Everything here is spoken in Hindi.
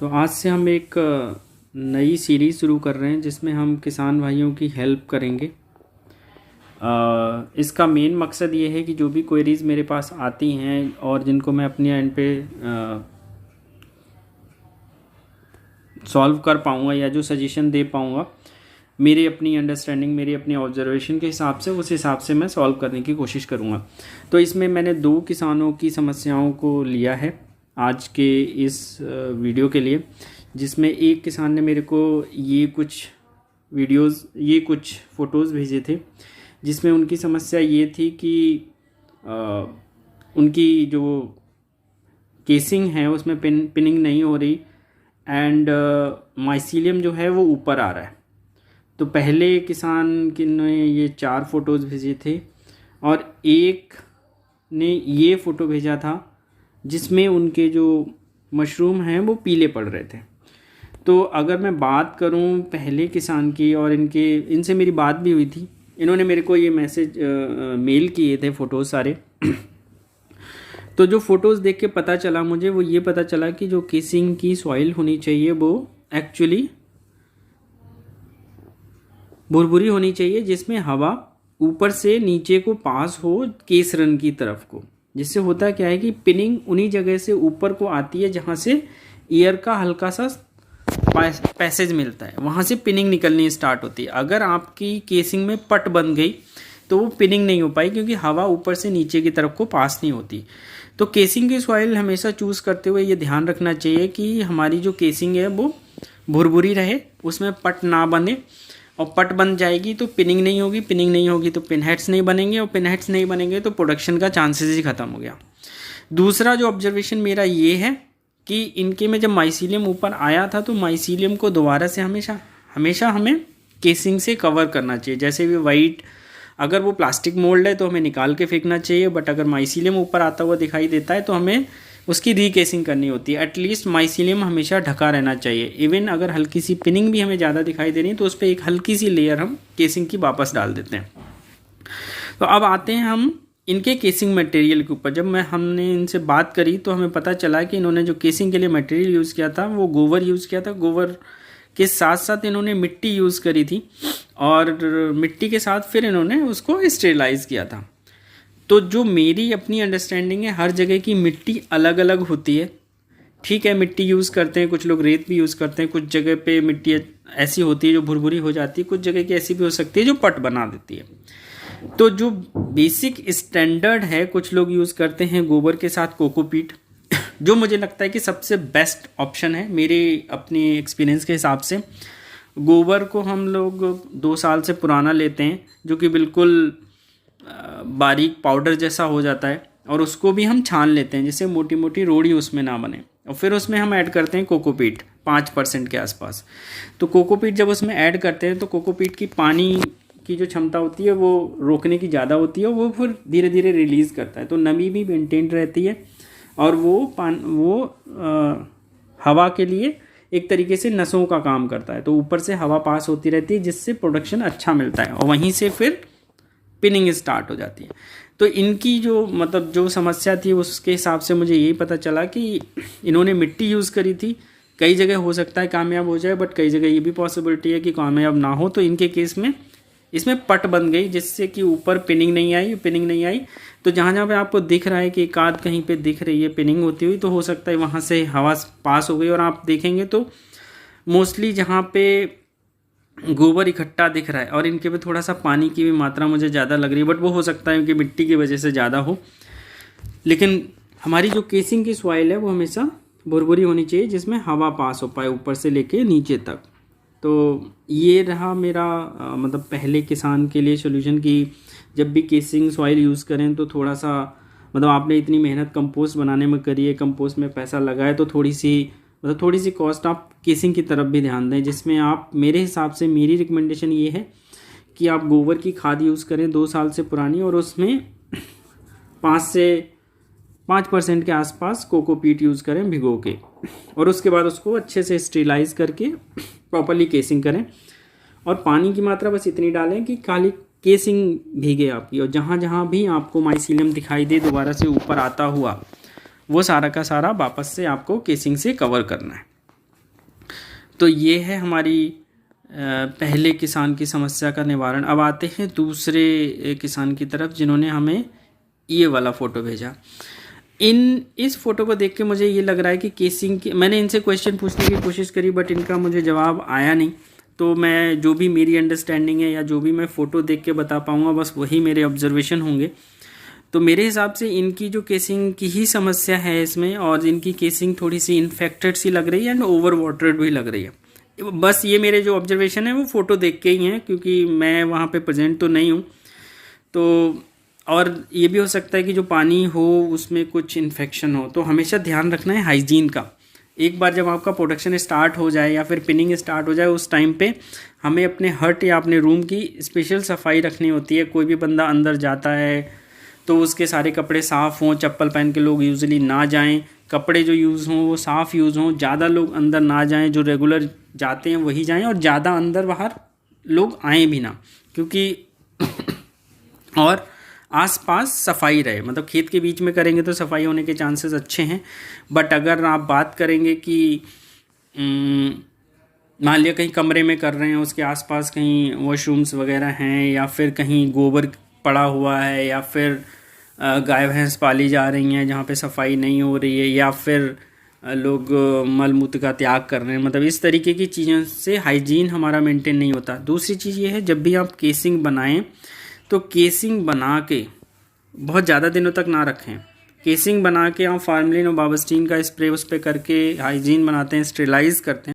तो आज से हम एक नई सीरीज़ शुरू कर रहे हैं जिसमें हम किसान भाइयों की हेल्प करेंगे। इसका मेन मकसद ये है कि जो भी क्वेरीज़ मेरे पास आती हैं और जिनको मैं अपने एंड पे सॉल्व कर पाऊँगा या जो सजेशन दे पाऊँगा मेरी अपनी अंडरस्टैंडिंग, मेरी अपनी ऑब्जर्वेशन के हिसाब से, उस हिसाब से मैं सॉल्व करने की कोशिश करूँगा। तो इसमें मैंने 2 किसानों की समस्याओं को लिया है आज के इस वीडियो के लिए, जिसमें एक किसान ने मेरे को ये कुछ फ़ोटोज़ भेजे थे जिसमें उनकी समस्या ये थी कि उनकी जो केसिंग है उसमें पिनिंग नहीं हो रही एंड माइसीलियम जो है वो ऊपर आ रहा है। तो पहले किसान ने ये 4 फ़ोटोज़ भेजे थे और एक ने ये फ़ोटो भेजा था जिसमें उनके जो मशरूम हैं वो पीले पड़ रहे थे। तो अगर मैं बात करूं पहले किसान की, और इनसे मेरी बात भी हुई थी, इन्होंने मेरे को ये मेल किए थे फ़ोटोज़ सारे। तो जो फ़ोटोज़ देख के पता चला मुझे, वो ये पता चला कि जो केसिंग की सॉइल होनी चाहिए वो एक्चुअली भुरभुरी होनी चाहिए, जिसमें हवा ऊपर से नीचे को पास हो केसरन की तरफ को। जिससे होता क्या है कि पिनिंग उन्हीं जगह से ऊपर को आती है जहाँ से एयर का हल्का सा पैसेज मिलता है, वहाँ से पिनिंग निकलनी स्टार्ट होती है। अगर आपकी केसिंग में पट बन गई तो वो पिनिंग नहीं हो पाई, क्योंकि हवा ऊपर से नीचे की तरफ को पास नहीं होती। तो केसिंग की सॉइल हमेशा चूज़ करते हुए ये ध्यान रखना चाहिए कि हमारी जो केसिंग है वो भुरभुरी रहे, उसमें पट ना बने। और पट बन जाएगी तो पिनिंग नहीं होगी, पिनिंग नहीं होगी तो पिनहेड्स नहीं बनेंगे, और पिनहेड्स नहीं बनेंगे तो प्रोडक्शन का चांसेस ही ख़त्म हो गया। दूसरा जो ऑब्जर्वेशन मेरा ये है कि इनके में जब माइसीलियम ऊपर आया था तो माइसीलियम को दोबारा से हमेशा हमें केसिंग से कवर करना चाहिए। जैसे भी वाइट, अगर वो प्लास्टिक मोल्ड है तो हमें निकाल के फेंकना चाहिए, बट अगर माइसीलियम ऊपर आता हुआ दिखाई देता है तो हमें उसकी रीकेसिंग करनी होती है। एटलीस्ट माइसीलियम हमेशा ढका रहना चाहिए। इवन अगर हल्की सी पिनिंग भी हमें ज़्यादा दिखाई दे रही है तो उस पर एक हल्की सी लेयर हम केसिंग की वापस डाल देते हैं। तो अब आते हैं हम इनके केसिंग मटेरियल के ऊपर। जब हमने इनसे बात करी तो हमें पता चला कि इन्होंने जो केसिंग के लिए मटेरियल यूज़ किया था वो गोबर यूज़ किया था। गोबर के साथ साथ इन्होंने मिट्टी यूज़ करी थी, और मिट्टी के साथ फिर इन्होंने उसको स्टेरिलाइज़ किया था। तो जो मेरी अपनी अंडरस्टैंडिंग है, हर जगह की मिट्टी अलग अलग होती है। ठीक है, मिट्टी यूज़ करते हैं कुछ लोग, रेत भी यूज़ करते हैं। कुछ जगह पे मिट्टी ऐसी होती है जो भुरभुरी हो जाती है, कुछ जगह की ऐसी भी हो सकती है जो पट बना देती है। तो जो बेसिक स्टैंडर्ड है, कुछ लोग यूज़ करते हैं गोबर के साथ कोकोपीट, जो मुझे लगता है कि सबसे बेस्ट ऑप्शन है मेरे अपने एक्सपीरियंस के हिसाब से। गोबर को हम लोग 2 साल से पुराना लेते हैं, जो कि बिल्कुल बारीक पाउडर जैसा हो जाता है, और उसको भी हम छान लेते हैं जिससे मोटी मोटी रोड़ी उसमें ना बने। और फिर उसमें हम ऐड करते हैं कोकोपीट 5% के आसपास। तो कोकोपीट जब उसमें ऐड करते हैं तो कोकोपीट की पानी की जो क्षमता होती है वो रोकने की ज़्यादा होती है, वो फिर धीरे धीरे रिलीज़ करता है, तो नमी भी मेंटेन रहती है, और वो हवा के लिए एक तरीके से नसों का काम करता है। तो ऊपर से हवा पास होती रहती है जिससे प्रोडक्शन अच्छा मिलता है, और वहीं से फिर पिनिंग स्टार्ट हो जाती है। तो इनकी जो समस्या थी उसके हिसाब से मुझे यही पता चला कि इन्होंने मिट्टी यूज़ करी थी। कई जगह हो सकता है कामयाब हो जाए, बट कई जगह ये भी पॉसिबिलिटी है कि कामयाब ना हो। तो इनके केस में इसमें पट बन गई जिससे कि ऊपर पिनिंग नहीं आई। तो जहाँ जहाँ पे आपको दिख रहा है कि एक आध कहीं पे दिख रही है पिनिंग होती हुई, तो हो सकता है वहाँ से हवा पास हो गई। और आप देखेंगे तो मोस्टली जहाँ पे गोबर इकट्ठा दिख रहा है, और इनके पे थोड़ा सा पानी की भी मात्रा मुझे ज़्यादा लग रही है, बट वो हो सकता है कि मिट्टी की वजह से ज़्यादा हो। लेकिन हमारी जो केसिंग की सॉइल है वो हमेशा भुरभुरी होनी चाहिए, जिसमें हवा पास हो पाए ऊपर से लेके नीचे तक। तो ये रहा मेरा पहले किसान के लिए सॉल्यूशन कि जब भी केसिंग सॉइल यूज़ करें तो थोड़ा सा आपने इतनी मेहनत कंपोस्ट बनाने में करी है, कंपोस्ट में पैसा लगाए, तो थोड़ी सी कॉस्ट आप केसिंग की तरफ भी ध्यान दें, जिसमें आप, मेरे हिसाब से मेरी रिकमेंडेशन ये है कि आप गोबर की खाद यूज़ करें 2 साल से पुरानी, और उसमें 5% के आसपास कोकोपीट यूज़ करें भिगो के, और उसके बाद उसको अच्छे से स्टेरिलाइज करके प्रॉपरली केसिंग करें। और पानी की मात्रा बस इतनी डालें कि खाली केसिंग भीगे आपकी, और जहाँ जहाँ भी आपको माइसीलियम दिखाई दे दोबारा से ऊपर आता हुआ, वो सारा का सारा वापस से आपको केसिंग से कवर करना है। तो ये है हमारी पहले किसान की समस्या का निवारण। अब आते हैं दूसरे किसान की तरफ जिन्होंने हमें ये वाला फ़ोटो भेजा। इस फ़ोटो को देख के मुझे ये लग रहा है कि केसिंग की, मैंने इनसे क्वेश्चन पूछने की कोशिश करी बट इनका मुझे जवाब आया नहीं। तो मैं जो भी मेरी अंडरस्टैंडिंग है या जो भी मैं फ़ोटो देख के बता पाऊँगा बस वही मेरे ऑब्जर्वेशन होंगे। तो मेरे हिसाब से इनकी जो केसिंग की ही समस्या है इसमें, और इनकी केसिंग थोड़ी सी इन्फेक्टेड सी लग रही है एंड ओवर वाटर्ड भी लग रही है। बस ये मेरे जो ऑब्जर्वेशन है वो फ़ोटो देख के ही हैं, क्योंकि मैं वहाँ पे प्रेजेंट तो नहीं हूँ। तो और ये भी हो सकता है कि जो पानी हो उसमें कुछ इन्फेक्शन हो। तो हमेशा ध्यान रखना है हाइजीन का। एक बार जब आपका प्रोडक्शन स्टार्ट हो जाए या फिर पिनिंग स्टार्ट हो जाए उस टाइम पे हमें अपने हट या अपने रूम की स्पेशल सफाई रखनी होती है। कोई भी बंदा अंदर जाता है तो उसके सारे कपड़े साफ़ हों, चप्पल पहन के लोग यूजुअली ना जाएं, कपड़े जो यूज़ हों वो साफ़ यूज़ हों, ज़्यादा लोग अंदर ना जाएं, जो रेगुलर जाते हैं वही जाएं, और ज़्यादा अंदर बाहर लोग आएँ भी ना, क्योंकि और आसपास सफाई रहे। मतलब खेत के बीच में करेंगे तो सफाई होने के चांसेस अच्छे हैं, बट अगर आप बात करेंगे कि मान लिया कहीं कमरे में कर रहे हैं, उसके आसपास कहीं वॉशरूम्स वगैरह हैं या फिर कहीं गोबर पड़ा हुआ है या फिर गाय भैंस पाली जा रही हैं जहाँ पे सफाई नहीं हो रही है, या फिर लोग मल मूत्र का त्याग कर रहे हैं, मतलब इस तरीके की चीज़ों से हाइजीन हमारा मेंटेन नहीं होता। दूसरी चीज़ ये है, जब भी आप केसिंग बनाएं तो केसिंग बना के बहुत ज़्यादा दिनों तक ना रखें। केसिंग बना के आप फार्मलिन और बावस्टीन का स्प्रे उस पर करके हाइजीन बनाते हैं, स्टेरिलाइज करते हैं।